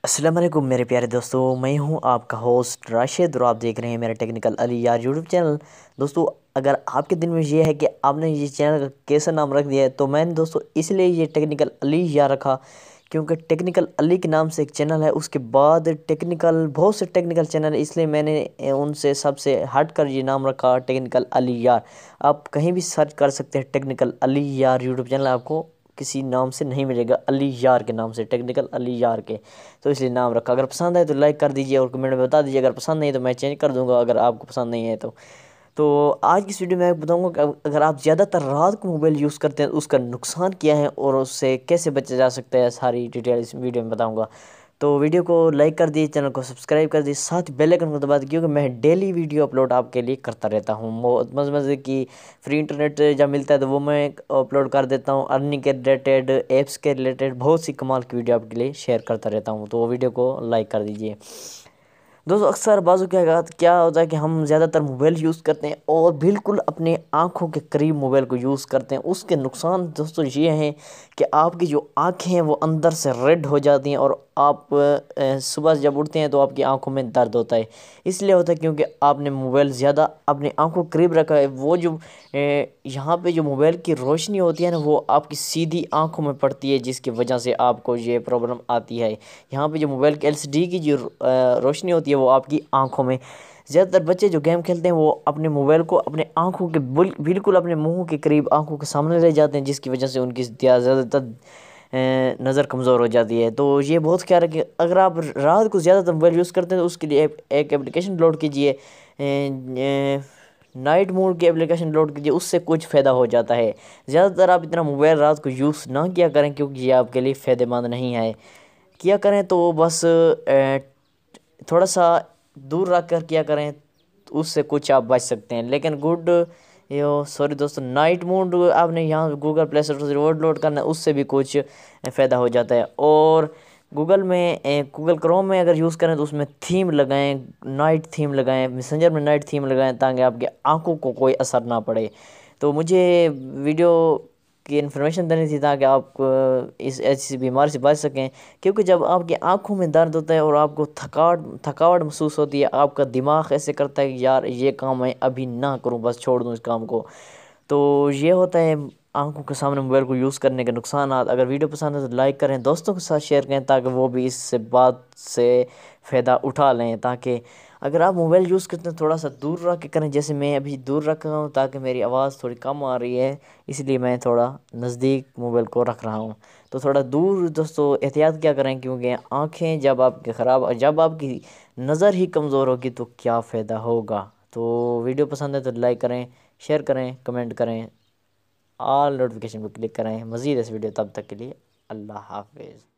السلام علیکم میرے پیارے دوستو، میں ہوں آپ کا ہوسٹ راشد اور آپ دیکھ رہے ہیں میرا ٹیکنیکل علی یار یوٹیوب چینل۔ دوستو اگر آپ کے دل میں یہ ہے کہ آپ نے یہ چینل کا کیسا نام رکھ دیا ہے، تو میں نے دوستو اس لیے یہ ٹیکنیکل علی یار رکھا کیونکہ ٹیکنیکل علی کے نام سے ایک چینل ہے، اس کے بعد بہت سے ٹیکنیکل چینل ہے، اس لیے میں نے ان سے سب سے ہٹ کر یہ نام رکھا ٹیکنیکل علی یار۔ آپ کہیں بھی سرچ کر سکتے ہیں ٹیکنیکل علی یار یوٹیوب چینل، آپ کو کسی نام سے نہیں ملے گا، علی یار کے نام سے، ٹیکنیکل علی یار کے، تو اس لیے نام رکھا۔ اگر پسند ہے تو لائک کر دیجئے اور کمنٹ میں بتا دیجئے، اگر پسند نہیں تو میں چینج کر دوں گا اگر آپ کو پسند نہیں ہے تو آج کی اس ویڈیو میں بتاؤں گا کہ اگر آپ زیادہ تر رات کو موبائل یوز کرتے ہیں اس کا نقصان کیا ہے اور اس سے کیسے بچا جا سکتا ہے، ساری ڈیٹیل اس ویڈیو میں بتاؤں گا۔ تو ویڈیو کو لائک کر دیجئے، چینل کو سبسکرائب کر دیجئے، ساتھ بیل آئکن کو دبا دیجئے، کیونکہ میں ڈیلی ویڈیو اپلوڈ آپ کے لیے کرتا رہتا ہوں۔ مزے کی فری انٹرنیٹ جب ملتا ہے تو وہ میں اپلوڈ کر دیتا ہوں، ارننگ کے ریلیٹڈ، ایپس کے ریلیٹڈ بہت سی کمال کی ویڈیو آپ کے لیے شیئر کرتا رہتا ہوں، تو وہ ویڈیو کو لائک کر دیجئے۔ دوستو اکثر بعضوں کیا ہوتا ہے کہ ہم زیادہ تر موبائل یوز کرتے ہیں اور بالکل اپنے آنکھوں کے قریب موبائل کو یوز کرتے ہیں۔ اس کے نقصان دوستو یہ ہیں کہ آپ کی جو آنکھیں ہیں وہ اندر سے ریڈ ہو جاتی ہیں، اور آپ صبح جب اٹھتے ہیں تو آپ کی آنکھوں میں درد ہوتا ہے۔ اس لیے ہوتا ہے کیونکہ آپ نے موبائل زیادہ اپنے آنکھوں کے قریب رکھا ہے۔ وہ جو یہاں پہ جو موبائل کی روشنی ہوتی ہے نا، وہ آپ کی سیدھی آنکھوں میں پڑتی ہے، جس کی وجہ سے آپ کو یہ پرابلم آتی ہے۔ یہاں پہ جو موبائل کی LCD کی جو روشنی ہوتی ہے وہ آپ کی آنکھوں میں، زیادہ تر بچے جو گیم کھیلتے ہیں وہ اپنے موبائل کو اپنے آنکھوں کے بالکل اپنے منہ کے قریب آنکھوں کے سامنے لے جاتے ہیں، جس کی وجہ سے ان کی زیادہ تر نظر کمزور ہو جاتی ہے۔ تو یہ بہت خیال ہے کہ اگر آپ رات کو زیادہ تر موبائل یوز کرتے ہیں تو اس کے لیے ایک اپلیکیشن ڈاؤنلوڈ کیجئے، نائٹ موڈ کی اپلیکیشن ڈاؤنلوڈ کیجئے، اس سے کچھ فائدہ ہو جاتا ہے۔ زیادہ تر آپ اتنا موبائل رات کو یوز نہ کیا کریں، کیونکہ یہ آپ کے لیے فائدہ مند نہیں ہے۔ کیا کریں تو بس تھوڑا سا دور رکھ کر کیا کریں، اس سے کچھ آپ بچ سکتے ہیں۔ لیکن دوستو نائٹ موڈ آپ نے یہاں گوگل پلے اسٹور سے ڈاؤنلوڈ کرنا ہے، اس سے بھی کچھ فائدہ ہو جاتا ہے۔ اور گوگل کروم میں اگر یوز کریں تو اس میں تھیم لگائیں، نائٹ تھیم لگائیں، میسنجر میں نائٹ تھیم لگائیں، تاکہ آپ کے آنکھوں کو کوئی اثر نہ پڑے۔ تو مجھے ویڈیو کی انفارمیشن دینی تھی تاکہ آپ اس ایسی بیماری سے بچ سکیں، کیونکہ جب آپ کی آنکھوں میں درد ہوتا ہے اور آپ کو تھکاوٹ محسوس ہوتی ہے، آپ کا دماغ ایسے کرتا ہے کہ یار یہ کام میں ابھی نہ کروں، بس چھوڑ دوں اس کام کو۔ تو یہ ہوتا ہے آنکھوں کے سامنے موبائل کو یوز کرنے کے نقصانات۔ اگر ویڈیو پسند ہے تو لائک کریں، دوستوں کے ساتھ شیئر کریں، تاکہ وہ بھی اس بات سے فائدہ اٹھا لیں۔ تاکہ اگر آپ موبائل یوز کرتے ہیں تھوڑا سا دور رکھ کے کریں، جیسے میں ابھی دور رکھ رہا ہوں تاکہ میری آواز تھوڑی کم آ رہی ہے، اس لیے میں تھوڑا نزدیک موبائل کو رکھ رہا ہوں۔ تو تھوڑا دور دوستو احتیاط کیا کریں، کیونکہ آنکھیں جب آپ کی نظر ہی کمزور ہوگی تو کیا فائدہ ہوگا۔ تو ویڈیو پسند ہے تو لائک کریں، شیئر کریں، کمنٹ کریں، آل نوٹیفیکیشن پر کلک کریں۔ مزید اس ویڈیو تب تک کے لیے اللہ حافظ۔